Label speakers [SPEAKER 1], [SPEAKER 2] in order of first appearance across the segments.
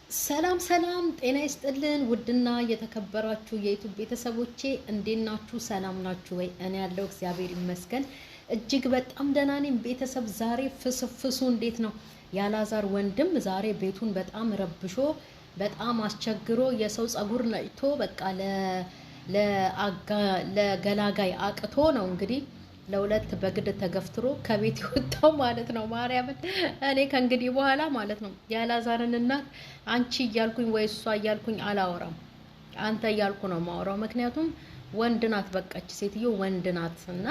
[SPEAKER 1] ሰላም ሰላም፣ ጤና ይስጥልን ውድና የተከበራችሁ የዩቲዩብ ቤተሰቦቼ እንዴት ናችሁ? ሰላም ናችሁ ወይ? እኔ ያለው እግዚአብሔር ይመስገን እጅግ በጣም ደህና ነኝ። ቤተሰብ ዛሬ ፍስፍሱ እንዴት ነው? ያላዛር ወንድም ዛሬ ቤቱን በጣም ረብሾ በጣም አስቸግሮ የሰው ጸጉር ነጭቶ በቃ ለገላጋይ አቅቶ ነው እንግዲህ ለሁለት በግድ ተገፍትሮ ከቤት የወጣው ማለት ነው። ማርያምን እኔ ከእንግዲህ በኋላ ማለት ነው ያላዛርን እናት አንቺ እያልኩኝ ወይ እሷ እያልኩኝ አላወራም፣ አንተ እያልኩ ነው ማወራው። ምክንያቱም ወንድ ናት፣ በቃች ሴትዮ ወንድ ናት። እና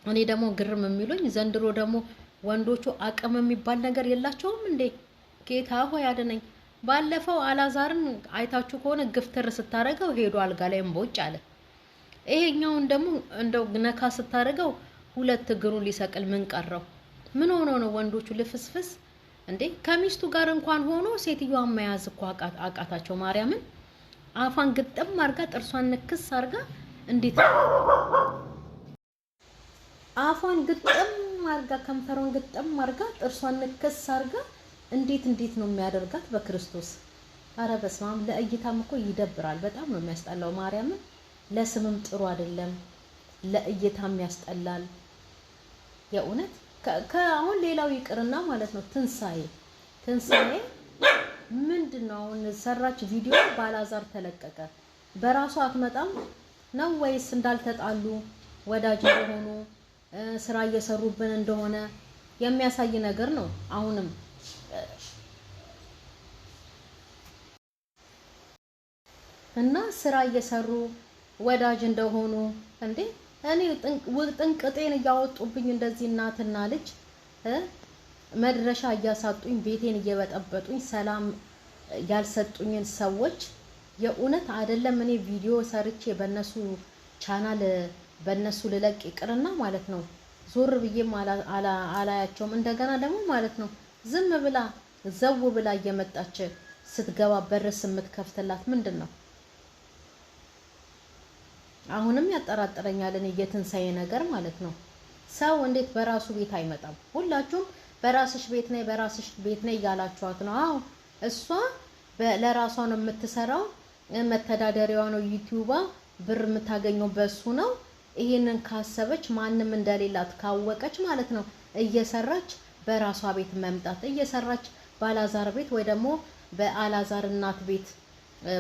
[SPEAKER 1] እኔ ደግሞ ግርም የሚሉኝ ዘንድሮ ደግሞ ወንዶቹ አቅም የሚባል ነገር የላቸውም እንዴ? ጌታ ሆይ አድነኝ። ባለፈው አላዛርን አይታችሁ ከሆነ ግፍትር ስታረገው ሄዶ አልጋ ላይ እምቦጭ አለ። ይሄኛውን ደግሞ እንደው ነካ ስታደርገው ሁለት እግሩን ሊሰቅል ምን ቀረው? ምን ሆኖ ነው ወንዶቹ ልፍስፍስ እንዴ? ከሚስቱ ጋር እንኳን ሆኖ ሴትዮዋን መያዝ እኮ አቃታቸው። ማርያምን አፋን ግጥም አርጋ ጥርሷን ንክስ አርጋ እንዴት አፋን ግጥም አርጋ ከንፈሯን ግጥም አርጋ ጥርሷን ንክስ አርጋ እንዴት ነው የሚያደርጋት? በክርስቶስ አረ በስመ አብ። ለእይታም እኮ ይደብራል። በጣም ነው የሚያስጠላው ማርያምን። ለስምም ጥሩ አይደለም፣ ለእይታም ያስጠላል። የእውነት ከአሁን ሌላው ይቅርና ማለት ነው ትንሳኤ ምንድነው አሁን ሰራች ቪዲዮ ባላዛር ተለቀቀ። በራሷ አትመጣም ነው ወይስ እንዳልተጣሉ ወዳጅ እንደሆኑ ስራ እየሰሩብን እንደሆነ የሚያሳይ ነገር ነው። አሁንም እና ስራ እየሰሩ ወዳጅ እንደሆኑ እንዴ እኔ ጥንቅጤን እያወጡብኝ እንደዚህ እናትና ልጅ መድረሻ እያሳጡኝ ቤቴን እየበጠበጡኝ ሰላም ያልሰጡኝን ሰዎች የእውነት አይደለም እኔ ቪዲዮ ሰርቼ በነሱ ቻናል በነሱ ልለቅ ይቅርና ማለት ነው ዞር ብዬም አላያቸውም። እንደገና ደግሞ ማለት ነው ዝም ብላ ዘው ብላ እየመጣች ስትገባ በርስ የምትከፍትላት ምንድን ነው? አሁንም ያጠራጥረኛል እኔ የትንሳኤ ነገር ማለት ነው። ሰው እንዴት በራሱ ቤት አይመጣም? ሁላችሁም በራስሽ ቤት ነይ እያላችኋት ነው። አዎ እሷ ለራሷ ነው የምትሰራው፣ መተዳደሪያዋ ነው ዩቲዩባ፣ ብር የምታገኘው በሱ ነው። ይሄንን ካሰበች ማንም እንደሌላት ካወቀች ማለት ነው እየሰራች በራሷ ቤት መምጣት እየሰራች ባላዛር ቤት ወይ ደግሞ በአላዛር እናት ቤት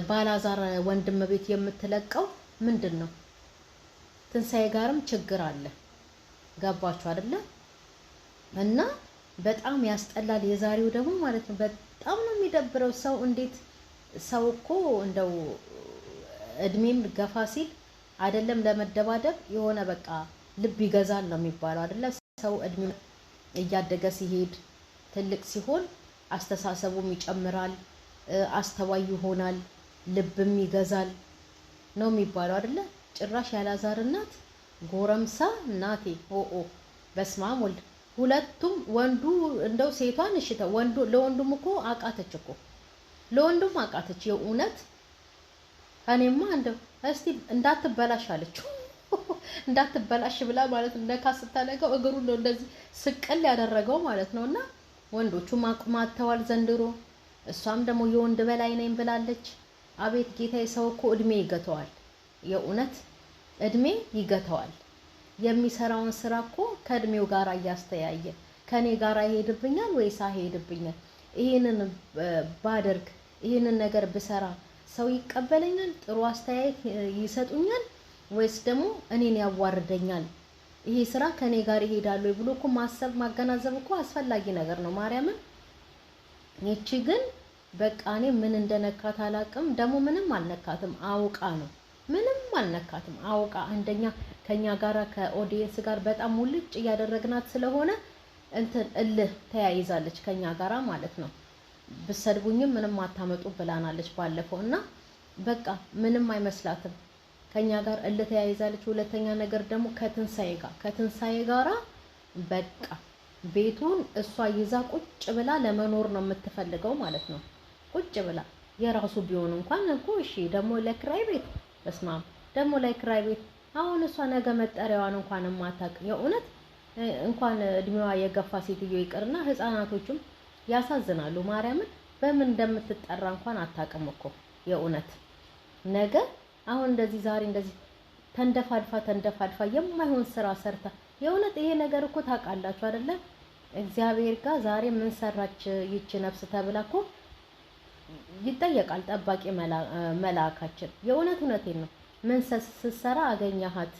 [SPEAKER 1] ባላዛር ወንድም ቤት የምትለቀው ምንድን ነው? ትንሳኤ ጋርም ችግር አለ። ገባችሁ አይደለ? እና በጣም ያስጠላል። የዛሬው ደግሞ ማለት ነው በጣም ነው የሚደብረው። ሰው እንዴት ሰው እኮ እንደው እድሜም ገፋ ሲል አይደለም ለመደባደብ የሆነ በቃ ልብ ይገዛል ነው የሚባለው አይደለ? ሰው እድሜ እያደገ ሲሄድ ትልቅ ሲሆን አስተሳሰቡም ይጨምራል፣ አስተዋይ ይሆናል፣ ልብም ይገዛል ነው የሚባለው አይደለ? ጭራሽ ያላዛር እናት ጎረምሳ እናቴ ኦኦ በስማም ወልድ ሁለቱም ወንዱ እንደው ሴቷን እሽተው ወንዱ ለወንዱም እኮ አቃተች እኮ ለወንዱም አቃተች። የእውነት እኔማ እንደው እስቲ እንዳትበላሽ አለችው እንዳትበላሽ ብላ ማለት ነካ ስታለቀው እግሩን ነው እንደዚህ ስቅል ያደረገው ማለት ነውና ወንዶቹም አቁማተዋል ዘንድሮ። እሷም ደግሞ የወንድ በላይ ነኝ ብላለች። አቤት ጌታዬ፣ ሰው እኮ እድሜ ይገተዋል። የእውነት እድሜ ይገተዋል። የሚሰራውን ስራ እኮ ከእድሜው ጋር እያስተያየ ከኔ ጋር ይሄድብኛል ወይስ አይሄድብኛል? ይሄንን ባደርግ ይሄንን ነገር ብሰራ ሰው ይቀበለኛል? ጥሩ አስተያየት ይሰጡኛል? ወይስ ደግሞ እኔን ያዋርደኛል? ይሄ ስራ ከኔ ጋር ይሄዳል ወይ ብሎ እኮ ማሰብ ማገናዘብ እኮ አስፈላጊ ነገር ነው። ማርያምን ይቺ ግን በቃ እኔ ምን እንደነካት አላውቅም። ደግሞ ምንም አልነካትም፣ አውቃ ነው። ምንም አልነካትም አውቃ። አንደኛ ከኛ ጋራ ከኦዲየንስ ጋር በጣም ሙልጭ እያደረግናት ስለሆነ እንትን እልህ ተያይዛለች ከኛ ጋራ ማለት ነው። ብሰድቡኝም ምንም አታመጡ ብላናለች ባለፈው እና በቃ ምንም አይመስላትም። ከኛ ጋር እልህ ተያይዛለች። ሁለተኛ ነገር ደግሞ ከትንሳኤ ጋራ በቃ ቤቱን እሷ ይዛ ቁጭ ብላ ለመኖር ነው የምትፈልገው ማለት ነው። ቁጭ ብላ የራሱ ቢሆን እንኳን እኮ እሺ። ደግሞ ለክራይ ቤት በስማም ደግሞ ለክራይ ቤት አሁን እሷ ነገ መጠሪያዋን እንኳን ማታቅ የእውነት እንኳን እድሜዋ የገፋ ሴትዮ ይቅርና ህፃናቶቹም ያሳዝናሉ። ማርያምን በምን እንደምትጠራ እንኳን አታውቅም እኮ የእውነት ነገ አሁን እንደዚህ ዛሬ እንደዚህ ተንደፋድፋ የማይሆን ስራ ሰርታ የእውነት ይሄ ነገር እኮ ታውቃላችሁ አይደለ? እግዚአብሔር ጋር ዛሬ ምን ሰራች ይቺ ነፍስ ተብላ እኮ ይጠየቃል ጠባቂ መልአካችን። የእውነት እውነቴን ነው። ምን ስትሰራ አገኘሃት?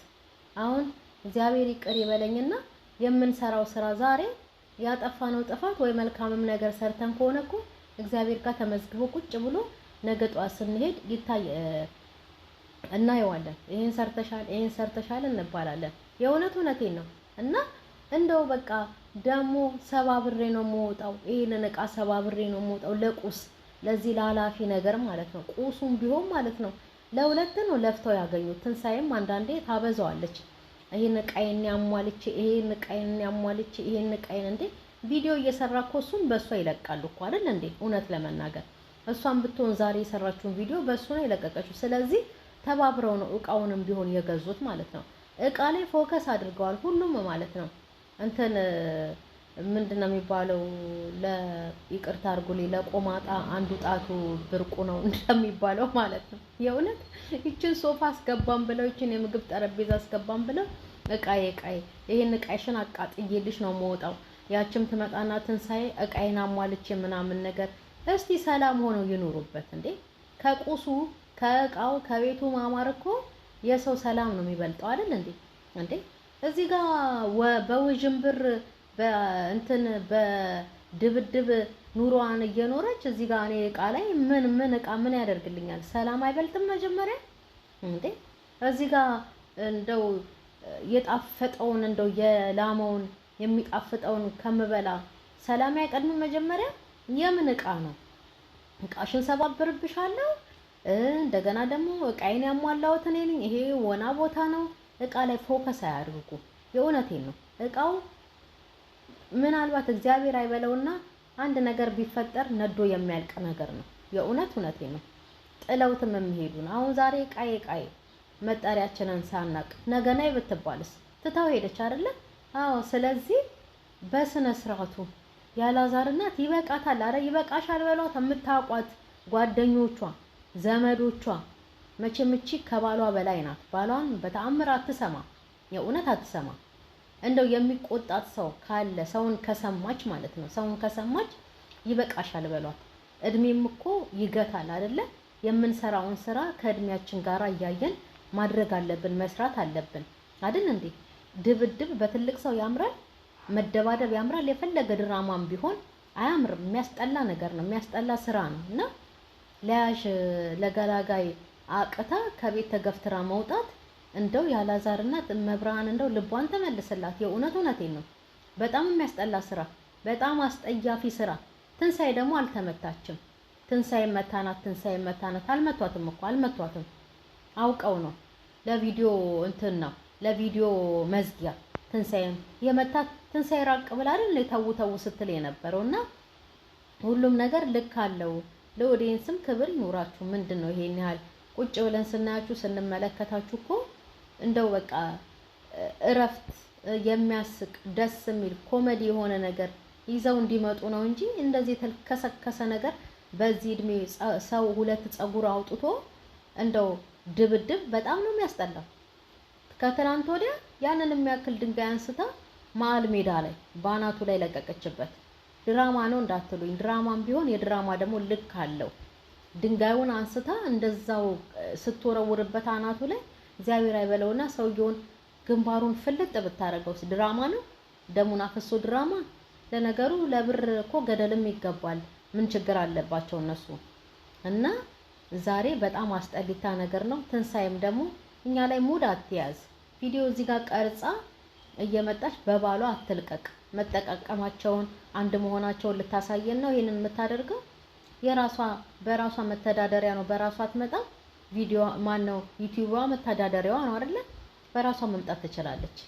[SPEAKER 1] አሁን እግዚአብሔር ይቅር ይበለኝና የምንሰራው ስራ ዛሬ ያጠፋነው ጥፋት ወይ መልካምም ነገር ሰርተን ከሆነ እኮ እግዚአብሔር ጋር ተመዝግቦ ቁጭ ብሎ ነገ ጧት ስንሄድ እናየዋለን። ይሄን ሰርተሻል እንባላለን። የእውነት እውነቴን ነው። እና እንደው በቃ ደግሞ ሰባብሬ ነው የምወጣው፣ ይሄንን እቃ ሰባብሬ ነው የምወጣው ለቁስ ለዚህ ለኃላፊ ነገር ማለት ነው። ቁሱም ቢሆን ማለት ነው ለሁለት ነው ለፍተው ያገኙት። ትንሳኤም አንዳንዴ ታበዛዋለች። ይሄን እቃዬን ያሟልቼ ይሄን እቃዬን እንዴ ቪዲዮ እየሰራ እኮ እሱም በእሷ ይለቃሉ እኮ አይደል እንዴ? እውነት ለመናገር እሷም ብትሆን ዛሬ የሰራችውን ቪዲዮ በእሱ ነው የለቀቀችው። ስለዚህ ተባብረው ነው እቃውንም ቢሆን የገዙት ማለት ነው። እቃ ላይ ፎከስ አድርገዋል ሁሉም ማለት ነው። እንትን ምንድነው የሚባለው? ለይቅርታ አድርጉልኝ ለቆማጣ አንዱ ጣቱ ብርቁ ነው እንደሚባለው ማለት ነው። የእውነት ይችን ሶፋ አስገባን ብለው ይችን የምግብ ጠረጴዛ አስገባን ብለው እቃዬ ይሄን እቃሽን አቃጥዬልሽ ነው የምወጣው። ያችም ትመጣና ትንሳኤ እቃዬን አሟልቼ ምናምን ነገር። እስቲ ሰላም ሆነው ይኖሩበት እንዴ! ከቁሱ ከእቃው ከቤቱ ማማር እኮ የሰው ሰላም ነው የሚበልጠው አይደል እንዴ? እዚህ ጋር በውዥንብር በድብድብ ኑሮዋን እየኖረች እዚህ ጋር እኔ እቃ ላይ ምን ያደርግልኛል? ሰላም አይበልጥም መጀመሪያ እንዴ? እዚህ ጋር እንደው የጣፈጠውን እንደው የላመውን የሚጣፍጠውን ከምበላ ሰላም አይቀድም መጀመሪያ? የምን እቃ ነው? እቃሽን ሰባብርብሻለሁ። እንደገና ደግሞ እቃዬን ያሟላሁት እኔ ነኝ። ይሄ ወና ቦታ ነው። እቃ ላይ ፎከስ አያድርጉ። የእውነቴን ነው። እቃው ምናልባት እግዚአብሔር አይበለውና አንድ ነገር ቢፈጠር ነዶ የሚያልቅ ነገር ነው። እውነቴን ነው። ጥለውትም የሚሄዱ ነው። አሁን ዛሬ ቃይ መጠሪያችንን ሳናቅ ነገ ነይ ብትባልስ ትታው ሄደች አይደለ? አዎ። ስለዚህ በስነ ስርዓቱ ያላዛር እናት ይበቃታል። አረ ይበቃሻል በሏት። የምታውቋት ጓደኞቿ፣ ዘመዶቿ መቼም እቺ ከባሏ በላይ ናት። ባሏን በተአምር አትሰማ፣ የእውነት አትሰማ። እንደው የሚቆጣት ሰው ካለ ሰውን ከሰማች ማለት ነው። ሰውን ከሰማች ይበቃሻል በሏት። እድሜም እኮ ይገታል አይደለ? የምንሰራውን ስራ ከእድሜያችን ጋር እያየን ማድረግ አለብን፣ መስራት አለብን አይደል እንዴ? ድብድብ በትልቅ ሰው ያምራል፣ መደባደብ ያምራል። የፈለገ ድራማም ቢሆን አያምርም። የሚያስጠላ ነገር ነው፣ የሚያስጠላ ስራ ነው። እና ለያዥ ለገላጋይ አቅታ ከቤት ተገፍትራ መውጣት እንደው ያላዛር እናት መብርሃን እንደው ልቧን ተመልስላት። የእውነቴን ነው። በጣም የሚያስጠላ ስራ፣ በጣም አስጠያፊ ስራ። ትንሳኤ ደግሞ አልተመታችም። ትንሳኤ መታናት አልመቷትም እኮ አልመቷትም። አውቀው ነው ለቪዲዮ እንትን ነው ለቪዲዮ መዝጊያ ትንሳኤን የመታት። ትንሳኤ ራቅ ብላ አይደል ተው ስትል የነበረውና ሁሉም ነገር ልክ አለው። ለኦዲየንስም ክብር ይኖራችሁ። ምንድነው ይሄን ያህል ቁጭ ብለን ስናያችሁ ስንመለከታችሁ እኮ እንደው በቃ እረፍት የሚያስቅ ደስ የሚል ኮሜዲ የሆነ ነገር ይዘው እንዲመጡ ነው እንጂ እንደዚህ የተልከሰከሰ ነገር በዚህ እድሜ ሰው ሁለት ፀጉር አውጥቶ እንደው ድብድብ በጣም ነው የሚያስጠላው። ከትናንት ወዲያ ያንን የሚያክል ድንጋይ አንስታ መሀል ሜዳ ላይ ባናቱ ላይ ለቀቀችበት። ድራማ ነው እንዳትሉኝ፣ ድራማም ቢሆን የድራማ ደግሞ ልክ አለው። ድንጋዩን አንስታ እንደዛው ስትወረውርበት አናቱ ላይ እግዚአብሔር አይበለውና ሰውየውን ግንባሩን ፍልጥ ብታረገውስ ድራማ ነው? ደሙን አፍሶ ድራማ። ለነገሩ ለብር እኮ ገደልም ይገባል። ምን ችግር አለባቸው እነሱ? እና ዛሬ በጣም አስጠሊታ ነገር ነው። ትንሳኤም ደግሞ እኛ ላይ ሙድ አትያዝ። ቪዲዮ እዚህ ጋር ቀርጻ እየመጣች በባሏ አትልቀቅ። መጠቃቀማቸውን አንድ መሆናቸውን ልታሳየን ነው ይሄንን የምታደርገው። በራሷ መተዳደሪያ ነው። በራሷ አትመጣም። ቪዲዮ ማን ነው ዩቲዩብዋ መተዳደሪያዋ ነው አይደለ? በራሷ መምጣት ትችላለች።